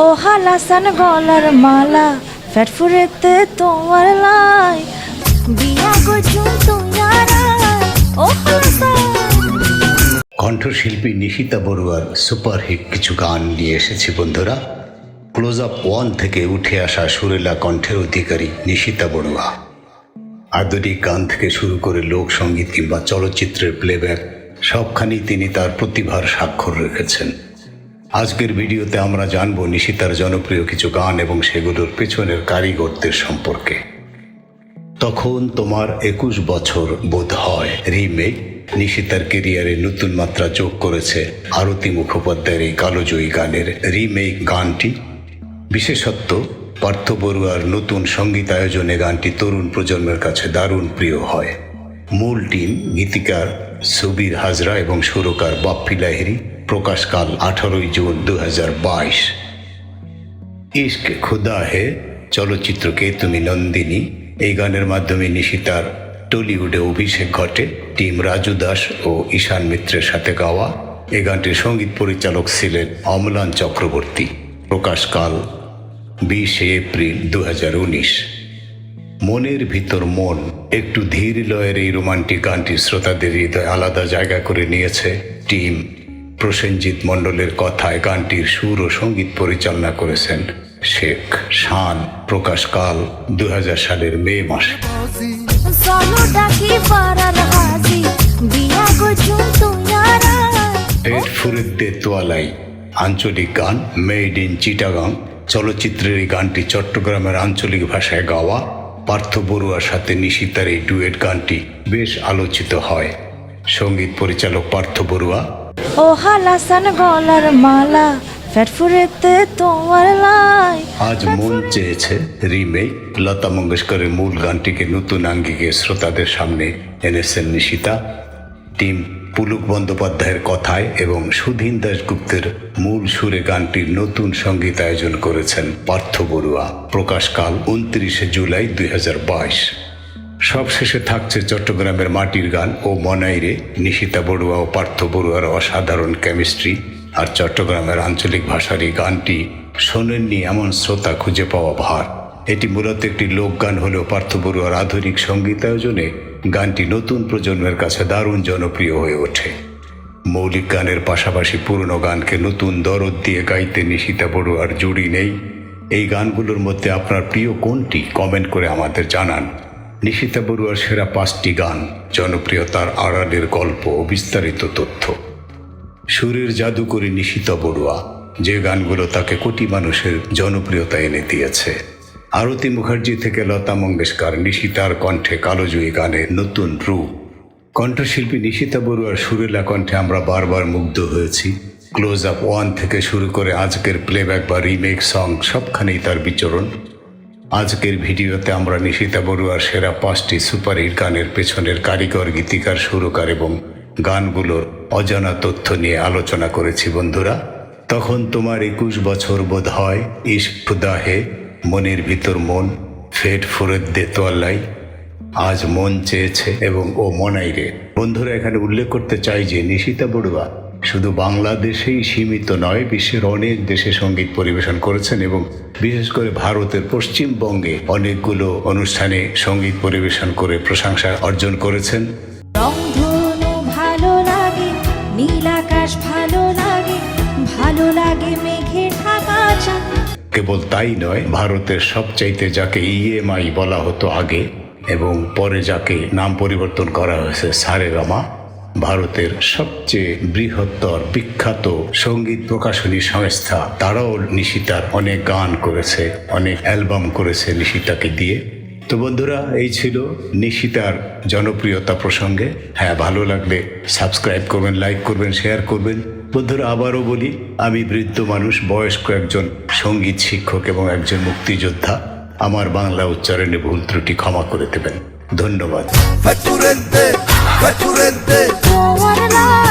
ও হালাসান গলার মালা ফ্যাট ফুরেতে তোমার লাই বিয়া গজুম তোমারা ও হালাসান। কণ্ঠশিল্পী নিশিতা বড়ুয়ার সুপারহিট কিছু গান নিয়ে এসেছি বন্ধুরা। ক্লোজ আপ 1 থেকে উঠে আসা সুরেলা কণ্ঠের অধিকারী নিশিতা বড়ুয়া আধুনিক গান থেকে শুরু করে লোকসঙ্গীত কিংবা চলচ্চিত্রের প্লেব্যাক সবখানেই তিনি তার প্রতিভার স্বাক্ষর রেখেছেন। আজকের ভিডিওতে আমরা জানব নিশিতার জনপ্রিয় কিছু গান এবং সেগুলোর পেছনের কারিগরদের সম্পর্কে। তখন তোমার 21 বছর বোধ হয় রিমেক নিশিতার কেরিয়ারে নতুন মাত্রা যোগ করেছে আরতি মুখোপাধ্যায়ের এই কালোজয়ী গানের রিমেক গানটি। বিশেষত্ব পার্থ বড়ুয়ার নতুন সঙ্গীত আয়োজনে গানটি তরুণ প্রজন্মের কাছে দারুণ প্রিয় হয়। মূল টিম গীতিকার সুবীর হাজরা এবং সুরকার বাপ্পি লাহিড়ী। প্রকাশকাল 18 জুন 2022। ইশক খুদা হে চলচ্চিত্রকে তুমি নন্দিনী এই গানের মাধ্যমে নিশিতার টলিউডে অভিষেক ঘটে। টিম রাজু দাস ও ঈশান মিত্রের সাথে গাওয়া এই গানটির সঙ্গীত পরিচালক ছিলেন অম্লান চক্রবর্তী। প্রকাশকাল 20 এপ্রিল 2019। মনের ভিতর মন একটু ধীর লয়ের এই রোমান্টিক গানটি শ্রোতাদের হৃদয়ে আলাদা জায়গা করে নিয়েছে। টিম প্রসেনজিৎ মণ্ডলের কথায় গানটির সুর ও সঙ্গীত পরিচালনা করেছেন শেখ শান। প্রকাশকাল 2000 সালের মে মাসে। পেট ফুরেদ্দে তোয়ালাই আঞ্চলিক গান মেড ইন চিটাগাং চলচ্চিত্রের এই গানটি চট্টগ্রামের আঞ্চলিক ভাষায় গাওয়া। পার্থ বড়ুয়ার সাথে নিশিতার এই ডুয়েট গানটি বেশ আলোচিত হয়। সঙ্গীত পরিচালক পার্থ বড়ুয়া। ও হালাসান গলার মালা ফ্যাট ফুরেতে তোমার লাই। আজ মন চেয়েছে রিমেক লতা মঙ্গেশকরের মূল গানটিকে নতুন আঙ্গিকে শ্রোতাদের সামনে এনেছেন নিশিতা। টিম পুলক বন্দ্যোপাধ্যায়ের কথায় এবং সুধীন দাশগুপ্তের মূল সুরে গানটির নতুন সঙ্গীত আয়োজন করেছেন পার্থ বড়ুয়া। প্রকাশকাল 29 জুলাই 2022। সবশেষে থাকছে চট্টগ্রামের মাটির গান ও মনাইরে নিশিতা বড়ুয়া ও পার্থ বড়ুয়ার অসাধারণ কেমিস্ট্রি। আর চট্টগ্রামের আঞ্চলিক ভাষার এই গানটি শোনেননি এমন শ্রোতা খুঁজে পাওয়া ভার। এটি মূলত একটি লোকগান হলেও পার্থ বড়ুয়ার আধুনিক সঙ্গীতায়োজনে গানটি নতুন প্রজন্মের কাছে দারুণ জনপ্রিয় হয়ে ওঠে। মৌলিক গানের পাশাপাশি পুরনো গানকে নতুন দরদ দিয়ে গাইতে নিশিতা বড়ুয়ার জুড়ি নেই। এই গানগুলোর মধ্যে আপনার প্রিয় কোনটি কমেন্ট করে আমাদের জানান। নিশিতা বড়ুয়ার সেরা 5টি গান, জনপ্রিয়তার আড়ালের গল্প ও বিস্তারিত তথ্য। সুরের জাদুকরী নিশিতা বড়ুয়া, যে গানগুলো তাকে কোটি মানুষের জনপ্রিয়তা এনে দিয়েছে। আরতি মুখার্জি থেকে লতা মঙ্গেশকর নিশিতার কণ্ঠে কালোজয়ী গানের নতুন রূপ। কণ্ঠশিল্পী নিশিতা বড়ুয়ার সুরেলা কণ্ঠে আমরা বারবার মুগ্ধ হয়েছি। ক্লোজ আপ 1 থেকে শুরু করে আজকের প্লেব্যাক বা রিমেক সং সবখানেই তার বিচরণ। আজকের ভিডিওতে আমরা নিশিতা বড়ুয়ার সেরা 5টি সুপারহিট গানের পেছনের কারিগর, গীতিকার, সুরকার এবং গানগুলোর অজানা তথ্য নিয়ে আলোচনা করেছি বন্ধুরা। তখন তোমার 21 বছর বোধ হয়, ইশক খুদা হে, মনের ভিতর মন, ফেট ফুরেদ্দে তোয়ালাই, আজ মন চেয়েছে এবং ও মনাইরে। বন্ধুরা, এখানে উল্লেখ করতে চাই যে নিশিতা বড়ুয়া শুধু বাংলাদেশেই সীমিত নয়, বিশ্বের অনেক দেশে সঙ্গীত পরিবেশন করেছেন এবং বিশেষ করে ভারতের পশ্চিমবঙ্গে অনেকগুলো অনুষ্ঠানে সঙ্গীত পরিবেশন করে প্রশংসা অর্জন করেছেন। রংধনু ভালো লাগে, নীল আকাশ ভালো লাগে, ভালো লাগে মেঘে ঢাকা চাঁদ। কেবল তাই নয়, ভারতের সবচাইতে যাকে EMI বলা হতো আগে এবং পরে যাকে নাম পরিবর্তন করা হয়েছে সারেগামা, ভারতের সবচেয়ে বৃহত্তর বিখ্যাত সঙ্গীত প্রকাশনী সংস্থা, তারাও নিশিতার অনেক গান করেছে, অনেক অ্যালবাম করেছে নিশিতাকে দিয়ে। তো বন্ধুরা, এই ছিল নিশিতার জনপ্রিয়তা প্রসঙ্গে। হ্যাঁ, ভালো লাগলে সাবস্ক্রাইব করবেন, লাইক করবেন, শেয়ার করবেন। বন্ধুরা, আবারও বলি, আমি বৃদ্ধ মানুষ, বয়স্ক একজন সঙ্গীত শিক্ষক এবং একজন মুক্তিযোদ্ধা। আমার বাংলা উচ্চারণে ভুল ত্রুটি ক্ষমা করে দেবেন। ধন্যবাদ। তোমার লাই।